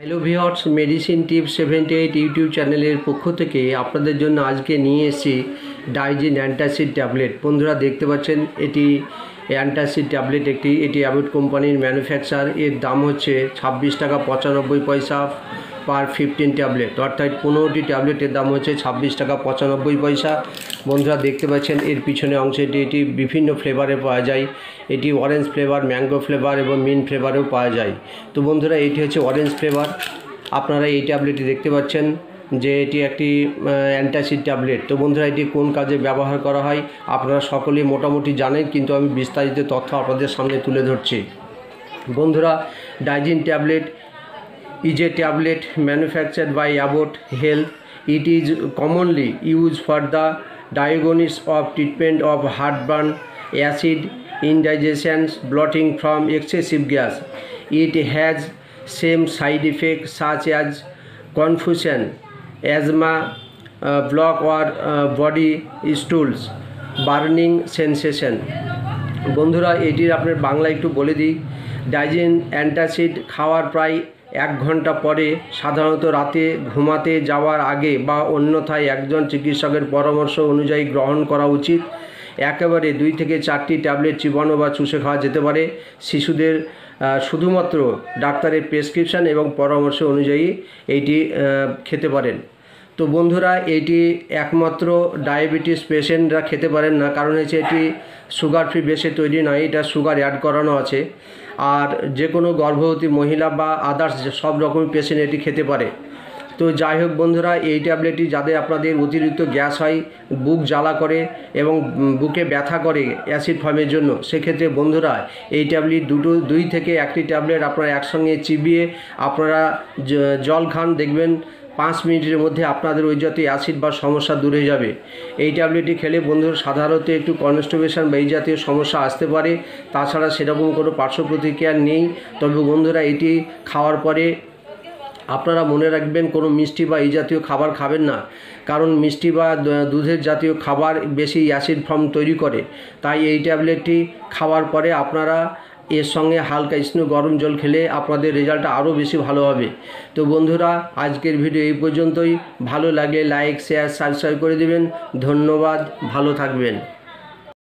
Hello viewers, medicine tips 78 YouTube চ্যানেলের পক্ষ থেকে আপনাদের জন্য আজকে নিয়ে এসেছি ডাইজিন অ্যান্টাসিড ট্যাবলেট। বন্ধুরা দেখতে পাচ্ছেন এটি অ্যান্টাসিড ট্যাবলেট, এটি অ্যাবট কোম্পানির ম্যানুফ্যাকচার। এর দাম হচ্ছে 26 টাকা 95 পয়সা পার 15 ট্যাবলেট, অর্থাৎ 15টি ট্যাবলেটের দাম হচ্ছে 26 টাকা 95 পয়সা। বন্ধুরা দেখতে পাচ্ছেন এর পিছনে অংশে এটি বিভিন্ন ফ্লেভারে পাওয়া যায়। এটি অরেঞ্জ ফ্লেভার, ম্যাঙ্গো ফ্লেভার এবং মিন্ট ফ্লেভারেও পাওয়া যায়। তো বন্ধুরা এটি হচ্ছে অরেঞ্জ ফ্লেভার। আপনারা এই ট্যাবলেটটি দেখতে পাচ্ছেন যে এটি একটি অ্যান্টাসিড ট্যাবলেট। তো বন্ধুরা এটি কোন কাজে ব্যবহার করা হয় আপনারা সকলেই মোটামুটি জানেন, কিন্তু আমি বিস্তারিত তথ্য আপনাদের সামনে তুলে ধরছি। বন্ধুরা, Digene tablet is a tablet manufactured by Abbott Health. It is commonly used for the diagnosis of treatment of heartburn, acid indigestion, bloating from excessive gas. It has same side effects such as confusion, asthma, block or body stools, burning sensation. বন্ধুরা এটির আপনার বাংলা একটু বলে দিই। Digene antacid খাওয়ার প্রায় 1 ঘন্টা পরে, সাধারণত রাতে ঘুমাতে যাওয়ার আগে বা অন্যথায় একজন চিকিৎসকের পরামর্শ অনুযায়ী গ্রহণ করা উচিত। একেবারে 2 থেকে 4টি ট্যাবলেট চিবানো বা চুষে খাওয়া যেতে পারে। শিশুদের শুধুমাত্র ডাক্তারের প্রেসক্রিপশান এবং পরামর্শ অনুযায়ী এইটি খেতে পারেন। তো বন্ধুরা এটি একমাত্র ডায়াবেটিস পেশেন্টরা খেতে পারেন না, কারণ হচ্ছে এটি সুগার ফ্রি বেসে তৈরি নয়, এটা সুগার অ্যাড করানো আছে। আর যে কোনো গর্ভবতী মহিলা বা আদার্স সব রকমের পেশেন্ট এটি খেতে পারে। তো যাই হোক বন্ধুরা, এই ট্যাবলেটটি যাদের আপনাদের অতিরিক্ত গ্যাস হয়, বুক জ্বালা করে এবং বুকে ব্যথা করে অ্যাসিড ফর্মের জন্য, সেক্ষেত্রে বন্ধুরা এই ট্যাবলেট 2 থেকে 1টি ট্যাবলেট আপনারা একসঙ্গে চিবিয়ে আপনারা জল খান, দেখবেন 5 মিনিটের মধ্যে আপনাদের ওই জাতীয় অ্যাসিড বা সমস্যা দূর হয়ে যাবে। এই ট্যাবলেটটি খেলে বন্ধুরা সাধারণত একটু কনস্টিপেশন বা এই জাতীয় সমস্যা আসতে পারে, তাছাড়া সেরকম কোনো পার্শ্ব প্রতিক্রিয়া নেই। তবে বন্ধুরা এটি খাওয়ার পরে আপনারা মনে রাখবেন কোনো মিষ্টি বা এই জাতীয় খাবার খাবেন না, কারণ মিষ্টি বা দুধের জাতীয় খাবার বেশি অ্যাসিড ফর্ম তৈরি করে। তাই এই ট্যাবলেটটি খাওয়ার পরে আপনারা এর সঙ্গে হালকা স্নো গরম জল খেলে আপনাদের রেজাল্টটা আরও বেশি ভালো হবে। তো বন্ধুরা আজকের ভিডিও এই পর্যন্তই। ভালো লাগলে লাইক, শেয়ার, সাবস্ক্রাইব করে দেবেন। ধন্যবাদ, ভালো থাকবেন।